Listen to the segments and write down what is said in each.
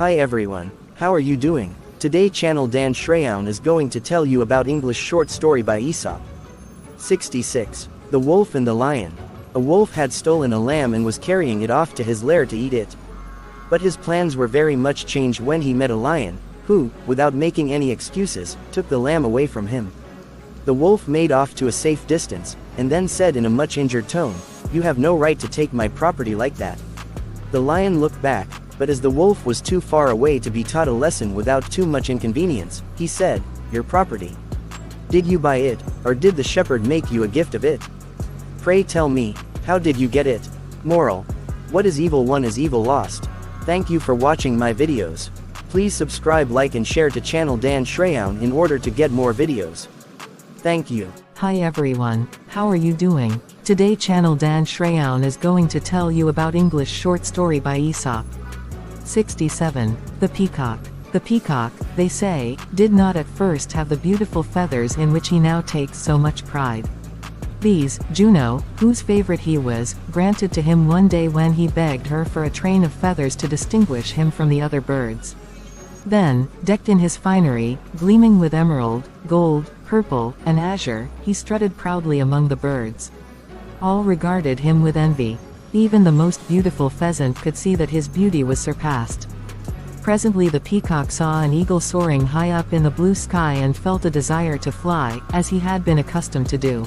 Hi everyone, how are you doing? Today channel Dan Sreyoun is going to tell you about English short story by Aesop. 66. The Wolf and the Lion. A wolf had stolen a lamb and was carrying it off to his lair to eat it. But his plans were very much changed when he met a lion, who, without making any excuses, took the lamb away from him. The wolf made off to a safe distance, and then said in a much injured tone, "You have no right to take my property like that." The lion looked back, but as the wolf was too far away to be taught a lesson without too much inconvenience, he said, "Your property. Did you buy it, or did the shepherd make you a gift of it? Pray tell me, how did you get it?" Moral: what is evil won is evil lost. Thank you for watching my videos. Please subscribe, like and share to channel Dan Sreyoun in order to get more videos. Thank you. Hi everyone, how are you doing? Today channel Dan Sreyoun is going to tell you about English short story by Aesop. 67. The Peacock. The peacock, they say, did not at first have the beautiful feathers in which he now takes so much pride. These, Juno, whose favorite he was, granted to him one day when he begged her for a train of feathers to distinguish him from the other birds. Then, decked in his finery, gleaming with emerald, gold, purple, and azure, he strutted proudly among the birds. All regarded him with envy. Even the most beautiful pheasant could see that his beauty was surpassed. Presently the peacock saw an eagle soaring high up in the blue sky and felt a desire to fly, as he had been accustomed to do.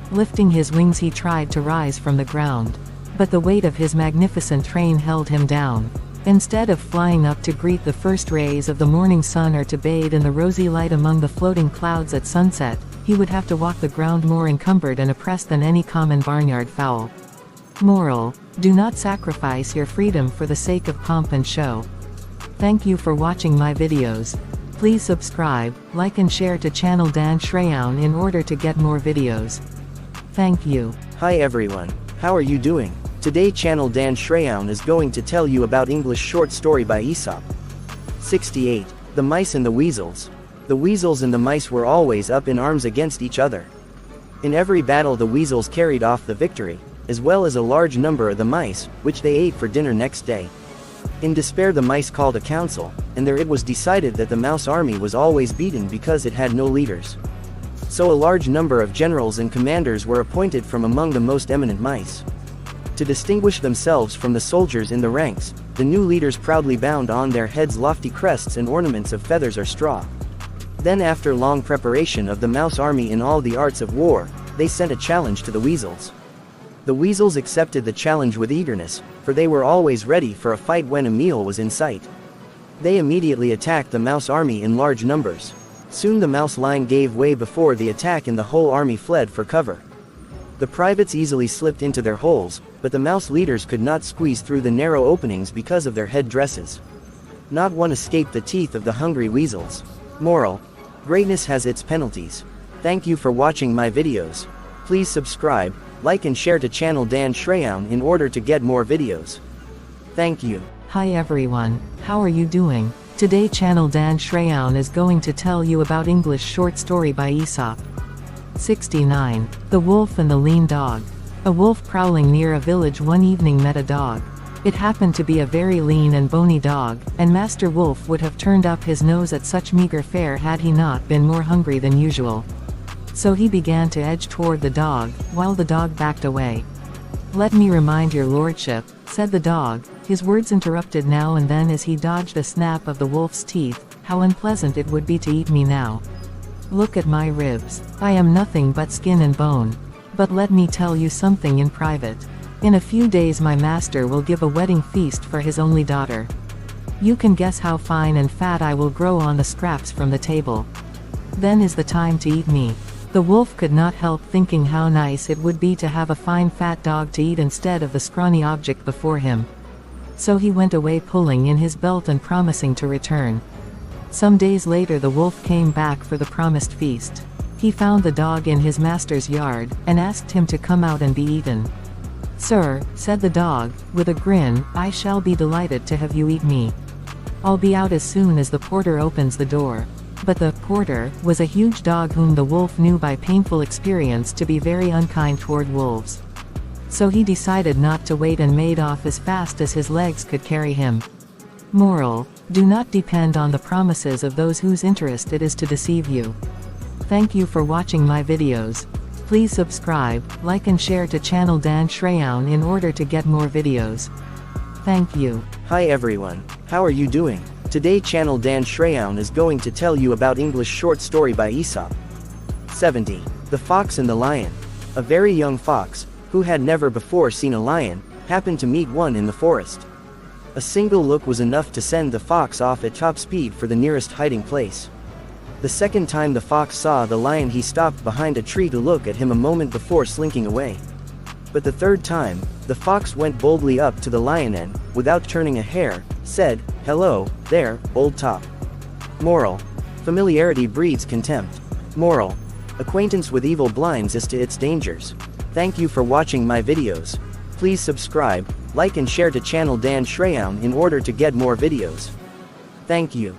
Lifting his wings he tried to rise from the ground. But the weight of his magnificent train held him down. Instead of flying up to greet the first rays of the morning sun or to bathe in the rosy light among the floating clouds at sunset, he would have to walk the ground more encumbered and oppressed than any common barnyard fowl. Moral: do not sacrifice your freedom for the sake of pomp and show. Thank you for watching my videos. Please subscribe, like and share to channel Dan Sreyoun in order to get more videos. Thank you. Hi everyone, how are you doing? Today channel Dan Sreyoun is going to tell you about English short story by Aesop. 68. The Mice and the Weasels. The weasels and the mice were always up in arms against each other. In every battle the weasels carried off the victory, as well as a large number of the mice, which they ate for dinner next day. In despair the mice called a council, and there it was decided that the mouse army was always beaten because it had no leaders. So a large number of generals and commanders were appointed from among the most eminent mice. To distinguish themselves from the soldiers in the ranks, the new leaders proudly bound on their heads lofty crests and ornaments of feathers or straw. Then after long preparation of the mouse army in all the arts of war, they sent a challenge to the weasels. The weasels accepted the challenge with eagerness, for they were always ready for a fight when a meal was in sight. They immediately attacked the mouse army in large numbers. Soon the mouse line gave way before the attack and the whole army fled for cover. The privates easily slipped into their holes, but the mouse leaders could not squeeze through the narrow openings because of their head dresses. Not one escaped the teeth of the hungry weasels. Moral: greatness has its penalties. Thank you for watching my videos. Please subscribe, like and share to channel Dan Sreyoun in order to get more videos. Thank you. Hi everyone, how are you doing? Today channel Dan Sreyoun is going to tell you about English short story by Aesop. 69. The Wolf and the Lean Dog. A wolf prowling near a village one evening met a dog. It happened to be a very lean and bony dog, and Master Wolf would have turned up his nose at such meager fare had he not been more hungry than usual. So he began to edge toward the dog, while the dog backed away. "Let me remind your lordship," said the dog, his words interrupted now and then as he dodged a snap of the wolf's teeth, "how unpleasant it would be to eat me now. Look at my ribs. I am nothing but skin and bone. But let me tell you something in private. In a few days my master will give a wedding feast for his only daughter. You can guess how fine and fat I will grow on the scraps from the table. Then is the time to eat me." The wolf could not help thinking how nice it would be to have a fine fat dog to eat instead of the scrawny object before him. So he went away pulling in his belt and promising to return. Some days later the wolf came back for the promised feast. He found the dog in his master's yard, and asked him to come out and be eaten. "Sir," said the dog, with a grin, "I shall be delighted to have you eat me. I'll be out as soon as the porter opens the door." But the porter was a huge dog whom the wolf knew by painful experience to be very unkind toward wolves. So he decided not to wait and made off as fast as his legs could carry him. Moral: do not depend on the promises of those whose interest it is to deceive you. Thank you for watching my videos. Please subscribe, like and share to channel Dan Sreyoun in order to get more videos. Thank you. Hi everyone, how are you doing? Today channel Dan Sreyoun is going to tell you about English short story by Aesop. 70. The Fox and the Lion. A very young fox, who had never before seen a lion, happened to meet one in the forest. A single look was enough to send the fox off at top speed for the nearest hiding place. The second time the fox saw the lion, he stopped behind a tree to look at him a moment before slinking away. But the third time, the fox went boldly up to the lion and, without turning a hair, said, "Hello, there, old top." Moral: familiarity breeds contempt. Moral: acquaintance with evil blinds us to its dangers. Thank you for watching my videos. Please subscribe, like and share to channel Dan Sreyoun in order to get more videos. Thank you.